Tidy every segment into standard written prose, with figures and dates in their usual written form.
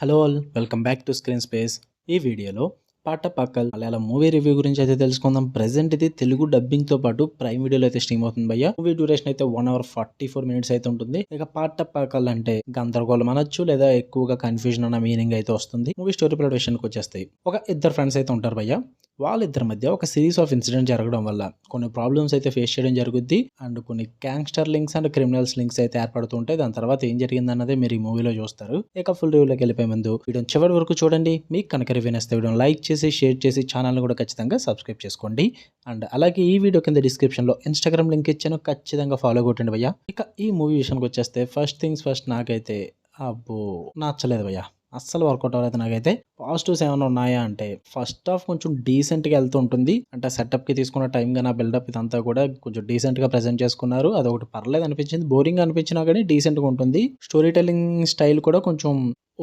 Hello all welcome back to screen space. ఈ వీడియోలో పాటపాకల్ Malayalam movie review గురించి అయితే తెలుసుకుందాం. ప్రెజెంట్ ఇది తెలుగు డబ్బింగ్ తో పాటు ప్రైమ్ వీడియోలో అయితే స్ట్రీమ్ అవుతుంది భయ్య. మూవీ డ్యూరేషన్ అయితే 1 hour 44 minutes అయితే ఉంటుంది. ఇక పాటపాకల్ అంటే గందరగోళం అనొచ్చు లేదా ఎక్కువగా కన్ఫ్యూజన్ అన్న మీనింగ్ అయితే వస్తుంది. మూవీ స్టోరీ ప్లాట్ విషయానికి వచ్చేస్తాయి. ఒక ఇద్దరు ఫ్రెండ్స్ అయితే ఉంటారు భయ్య. వాళ్ళిద్దరి మధ్య ఒక సిరీస్ ఆఫ్ ఇన్సిడెంట్ జరగడం వల్ల కొన్ని ప్రాబ్లమ్స్ అయితే ఫేస్ చేయడం జరుగుద్ది. అండ్ కొన్ని gangster links and criminals links అయితే ఏర్పడుతుంటాయి. దాని తర్వాత ఏం జరిగింది అన్నదే మీరు ఈ మూవీలో చూస్తారు. ఇక ఫుల్ రివ్యూలోకి వెళ్ళిపోయే ముందు వీడియో చివరి వరకు చూడండి. మీకు కనుక రివ్యూ నచ్చితే వీడియోని లైక్ చేసి షేర్ చేసి ఛానల్ని కూడా ఖచ్చితంగా సబ్స్క్రైబ్ చేసుకోండి. అండ్ అలాగే ఈ వీడియో కింద డిస్క్రిప్షన్లో ఇన్స్టాగ్రామ్ లింక్ ఇచ్చాను, ఖచ్చితంగా ఫాలో కొట్టండి భయ్య. ఇక ఈ మూవీ విషయానికి వచ్చేస్తే ఫస్ట్ థింగ్స్ ఫస్ట్, నాకైతే అబ్బో నచ్చలేదు భయ్య. అస్సలు వర్కౌట్ అవ్వలేదు నాకైతే. పాజిటివ్స్ ఏమైనా ఉన్నాయా అంటే ఫస్ట్ హాఫ్ కొంచెం డీసెంట్గా వెళ్తూ ఉంటుంది. అంటే సెటప్కి తీసుకున్న టైం కానీ ఆ బిల్డప్ ఇదంతా కూడా కొంచెం డీసెంట్గా ప్రజెంట్ చేసుకున్నారు. అదొకటి పర్లేదు అనిపించింది. బోరింగ్ అనిపించినా కానీ డీసెంట్గా ఉంటుంది. స్టోరీ టెల్లింగ్ స్టైల్ కూడా కొంచెం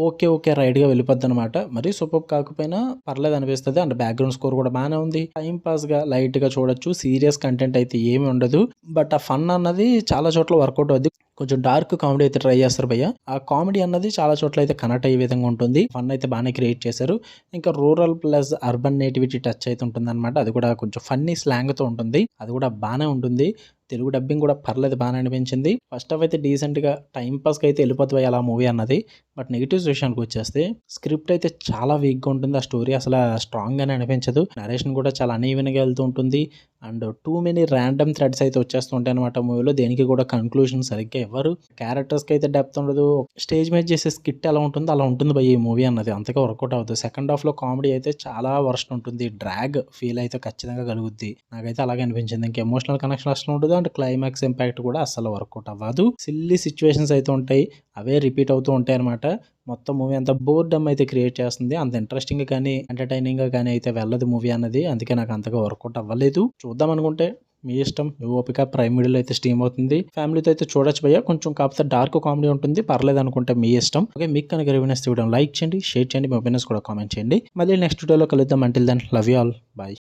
ఓకే రైట్గా వెళ్ళిపోద్ది అనమాట. మరి సూపర్ కాకపోయినా పర్లేదు అనిపిస్తుంది. అండ్ బ్యాక్గ్రౌండ్ స్కోర్ కూడా బాగానే ఉంది. టైం పాస్గా లైట్గా చూడొచ్చు. సీరియస్ కంటెంట్ అయితే ఏమి ఉండదు. బట్ ఆ ఫన్ అన్నది చాలా చోట్ల వర్కౌట్ అవుద్ది. కొంచెం డార్క్ కామెడీ అయితే ట్రై చేస్తారు భయ్య. ఆ కామెడీ అన్నది చాలా చోట్ల అయితే కనెక్ట్ అయ్యే విధంగా ఉంటుంది. ఫన్ అయితే బాగానే క్రియేట్ చేశారు. ఇంకా rural plus urban nativity touch అయితే ఉంటుంది అనమాట. అది కూడా కొంచెం ఫన్నీ స్లాంగ్తో ఉంటుంది. అది కూడా బాగానే ఉంటుంది. తెలుగు డబ్బింగ్ కూడా పర్లేదు, బాగానే అనిపించింది. ఫస్ట్ హాఫ్ అయితే డీసెంట్గా టైం పాస్కి అయితే వెళ్ళిపోతుంది అలా మూవీ అన్నది. బట్ నెగిటివ్స్ విషయానికి వచ్చేస్తే స్క్రిప్ట్ అయితే చాలా వీక్గా ఉంటుంది. ఆ స్టోరీ అసలు స్ట్రాంగ్గానే అనిపించదు. నరేషన్ కూడా చాలా అనీవెన్గా వెళ్తూ ఉంటుంది. And too many random threads అయితే వచ్చేస్తుంటాయి అనమాట మూవీలో. దేనికి కూడా కన్క్లూజన్ సరిగ్గా ఇవ్వరు. క్యారెక్టర్స్కి అయితే డెప్త్ ఉండదు. స్టేజ్ మీద చేసే స్కిట్ ఎలా ఉంటుందో అలా ఉంటుంది భయ్య ఈ మూవీ అన్నది. అంతగా వర్కౌట్ అవుతుంది. సెకండ్ హాఫ్లో కామెడీ అయితే చాలా వర్స్ట్ ఉంటుంది. డ్రాగ్ ఫీల్ అయితే ఖచ్చితంగా కలుగుద్ది. నాకైతే అలాగే అనిపించింది. ఇంకా ఎమోషనల్ కనెక్షన్ అసలు ఉండదు. అండ్ క్లైమాక్స్ ఇంపాక్ట్ కూడా అసలు వర్కౌట్ అవ్వదు. సిల్లీ సిచ్యువేషన్స్ అయితే ఉంటాయి, అవే రిపీట్ అవుతూ ఉంటాయి అనమాట. మొత్తం మూవీ అంతా బోర్డమ్ అయితే క్రియేట్ చేస్తుంది. అంత ఇంట్రెస్టింగ్ కానీ ఎంటర్టైనింగ్ గా కానీ అయితే వెళ్ళదు మూవీ అన్నది. అందుకే నాకు అంతగా వర్కౌట్ అవ్వలేదు. చూద్దాం అనుకుంటే మీ ఇష్టం, మీ ఓపిక. ప్రైమ్ వీడియోలో అయితే స్ట్రీమ్ అవుతుంది. ఫ్యామిలీతో అయితే చూడొచ్చు భయ్య. కొంచెం కాకపోతే డార్క్ కామెడీ ఉంటుంది. పర్లేదు అనుకుంటే మీ ఇష్టం. ఓకే, మీకు కనుక రివ్యూ నచ్చితే వీడియో లైక్ చేయండి, షేర్ చేయండి, మీ ఒపీనియన్స్ కూడా కామెంట్ చేయండి. మళ్ళీ నెక్స్ట్ వీడియోలో కలుద్దాం. Until then love you all, bye.